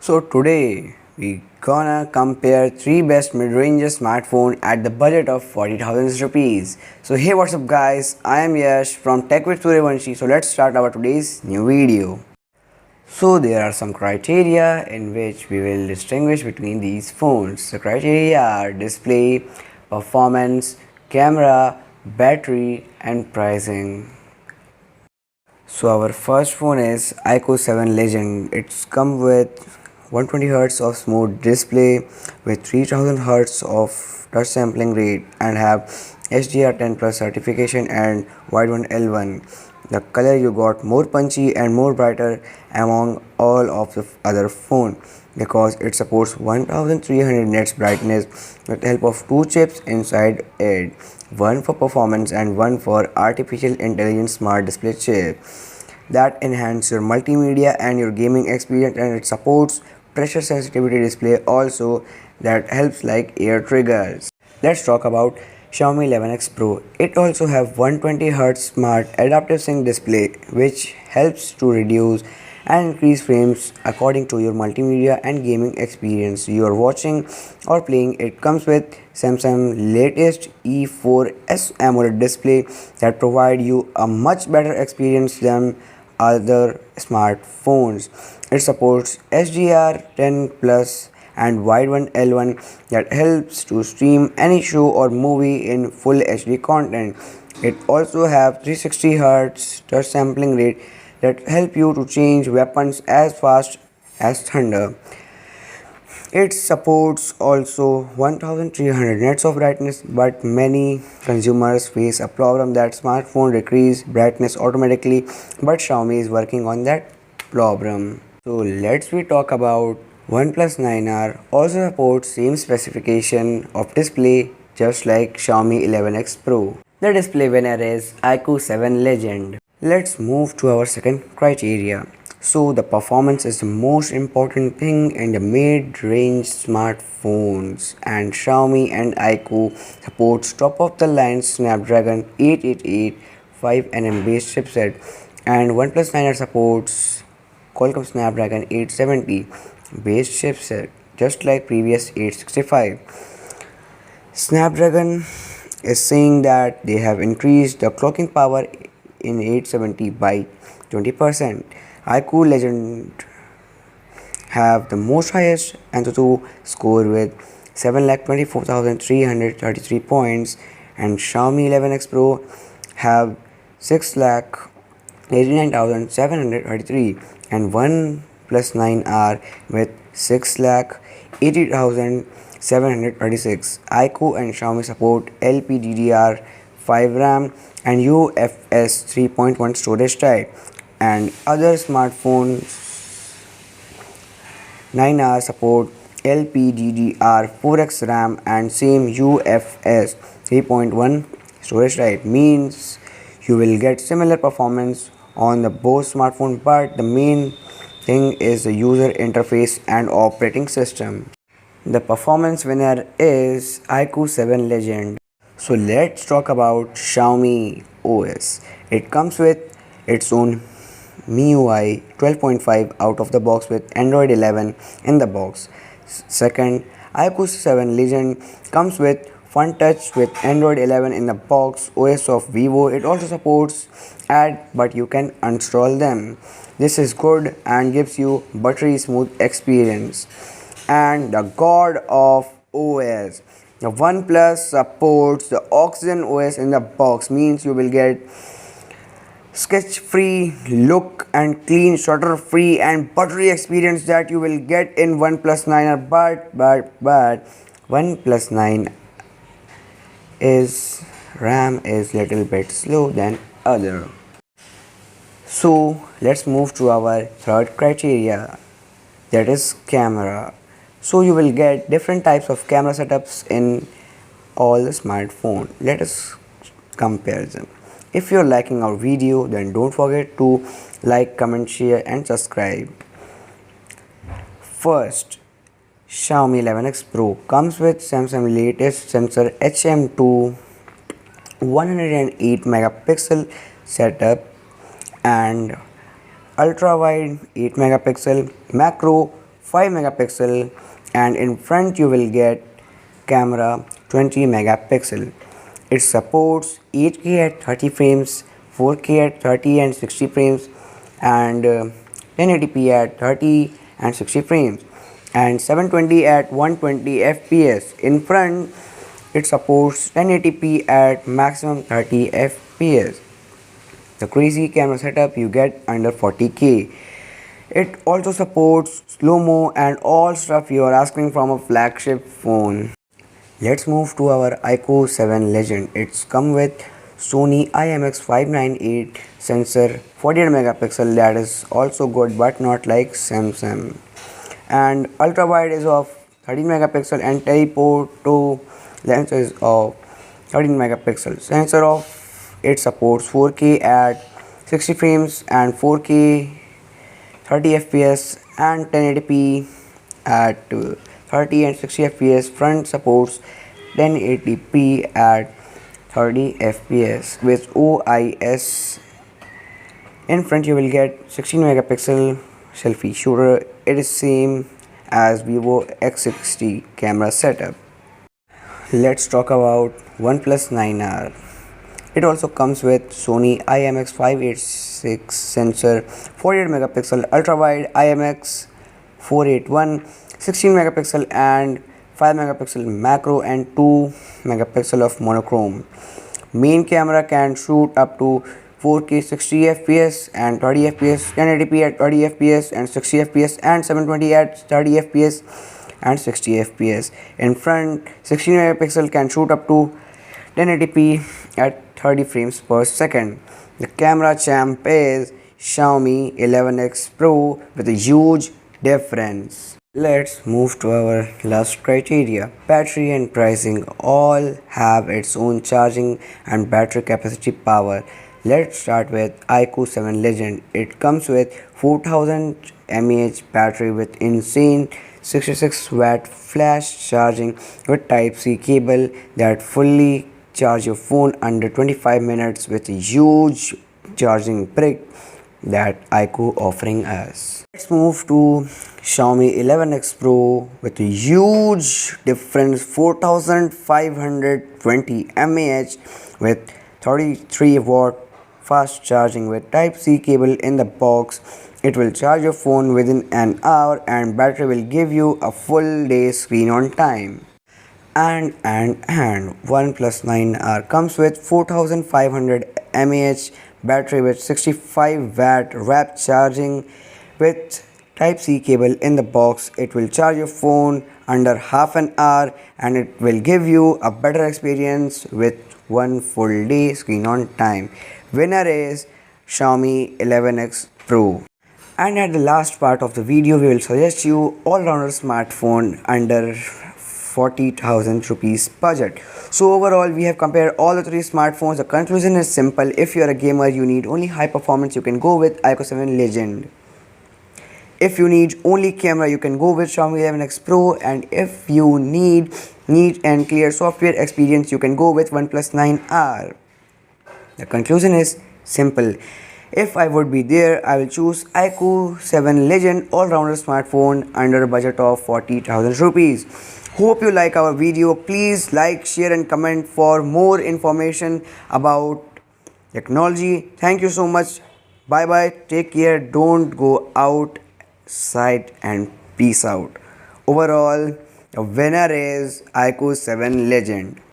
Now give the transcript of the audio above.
So today we gonna compare three best mid-range smartphone at the budget of 40,000 rupees. So hey, what's up guys, I am Yash from Tech with Suryavanshi. So let's start our today's new video. So there are some criteria in which we will distinguish between these phones. The criteria are display, performance, camera, battery and pricing. So our first phone is iQOO 7 Legend. It's come with 120Hz of smooth display with 3000Hz of touch sampling rate and have HDR10 plus certification and wide L1. The color you got more punchy and more brighter among all of the other phone because it supports 1300 nits brightness with the help of two chips inside it, one for performance and one for artificial intelligence smart display chip that enhance your multimedia and your gaming experience, and it supports pressure sensitivity display also that helps like air triggers. Let's talk about Xiaomi 11X Pro. It also have 120Hz smart adaptive sync display which helps to reduce and increase frames according to your multimedia and gaming experience you are watching or playing. It comes with Samsung latest E4S AMOLED display that provide you a much better experience than other smartphones. It supports HDR10 plus and wide L1 that helps to stream any show or movie in full HD content. It also have 360Hz touch sampling rate that help you to change weapons as fast as thunder. It supports also 1300 nits of brightness, but many consumers face a problem that smartphone decrease brightness automatically, but Xiaomi is working on that problem. So let's we talk about OnePlus 9R also supports same specification of display just like Xiaomi 11X Pro. The display winner is iQOO 7 Legend. Let's move to our second criteria. So the performance is the most important thing in the mid-range smartphones, and Xiaomi and iQOO supports top-of-the-line Snapdragon 888 5nm base chipset, and OnePlus 9R supports Qualcomm Snapdragon 870 base chipset just like previous 865. Snapdragon is saying that they have increased the clocking power in 870 by 20%. iQOO Legend have the most highest Antutu score with 7,24,333 points, and Xiaomi 11X Pro have 6,89,733 and OnePlus 9R with 6,80,736. iQOO and Xiaomi support LPDDR5 RAM and UFS 3.1 storage type, and other smartphones 9R support LPDDR4X RAM and same UFS 3.1 storage type. Means you will get similar performance on the both smartphone, but the main thing is the user interface and operating system. The performance winner is iQOO 7 Legend. So let's talk about Xiaomi OS. It comes with its own MIUI 12.5 out of the box with Android 11 in the box. Second, iQOO 7 Legend comes with Fun Touch with Android 11 in the box, OS of Vivo. It also supports ad, but you can uninstall them. This is good and gives you buttery smooth experience. And the god of OS, the OnePlus supports the Oxygen OS in the box, means you will get sketch free look and clean shutter free and buttery experience that you will get in OnePlus 9R, but OnePlus 9 is RAM is little bit slow than other. So let's move to our third criteria, that is camera. So you will get different types of camera setups in all the smartphone. Let us compare them. If you're liking our video, then don't forget to like, comment, share and subscribe. First, Xiaomi 11X Pro comes with Samsung latest sensor HM2 108 megapixel setup and ultra wide 8 megapixel, macro 5 megapixel, and in front you will get camera 20 megapixel. It supports 8K at 30 frames, 4K at 30 and 60 frames, and 1080p at 30 and 60 frames, and 720 at 120 fps. In front it supports 1080p at maximum 30 fps. The crazy camera setup you get under 40k. It also supports slow-mo and all stuff you are asking from a flagship phone. Let's move to our iQOO 7 Legend. It's come with Sony IMX598 sensor, 48 megapixel, that is also good but not like Samsung. And ultra wide is of 13 megapixel and telephoto lens is of 13 megapixel. Sensor of it supports 4K at 60 frames and 4K 30 fps and 1080p at 30 and 60 fps. Front supports 1080p at 30 fps with OIS. In front you will get 16 megapixel selfie shooter. It is same as Vivo X60 camera setup. Let's talk about OnePlus 9R. It also comes with Sony IMX586 sensor, 48 megapixel ultra wide IMX481, 16 megapixel and 5 megapixel macro and 2 megapixel of monochrome. Main camera can shoot up to 4K 60 fps and 30 fps, 1080p at 30 fps and 60 fps, and 720 at 30 fps and 60 fps. In front, 16 megapixel can shoot up to 1080p at 30 frames per second. The camera champ is Xiaomi 11X Pro with a huge difference. Let's move to our last criteria. Battery and pricing all have its own charging and battery capacity power. Let's start with iQOO 7 Legend. It comes with 4000 mAh battery with insane 66 watt flash charging with Type-C cable that fully charge your phone under 25 minutes with a huge charging brick that iQOO offering us. Let's move to Xiaomi 11X Pro with a huge difference, 4520 mAh with 33 watt fast charging with Type-C cable in the box. It will charge your phone within an hour and battery will give you a full day screen on time. And OnePlus 9R comes with 4500 mAh battery with 65 watt rapid charging with Type-C cable in the box. It will charge your phone under half an hour and it will give you a better experience with one full day screen on time. Winner is Xiaomi 11X Pro. And at the last part of the video, we will suggest you all-rounder smartphone under 40,000 rupees budget. So overall, we have compared all the three smartphones. The conclusion is simple. If you are a gamer, you need only high performance, you can go with iQOO 7 Legend. If you need only camera, you can go with Xiaomi 11X Pro. And if you need neat and clear software experience, you can go with OnePlus 9R. The conclusion is simple. If I would be there, I will choose iQOO 7 Legend all-rounder smartphone under a budget of 40,000 rupees. Hope you like our video. Please like, share and comment for more information about technology. Thank you so much. Bye bye. Take care. Don't go outside and peace out. Overall, the winner is iQOO 7 Legend.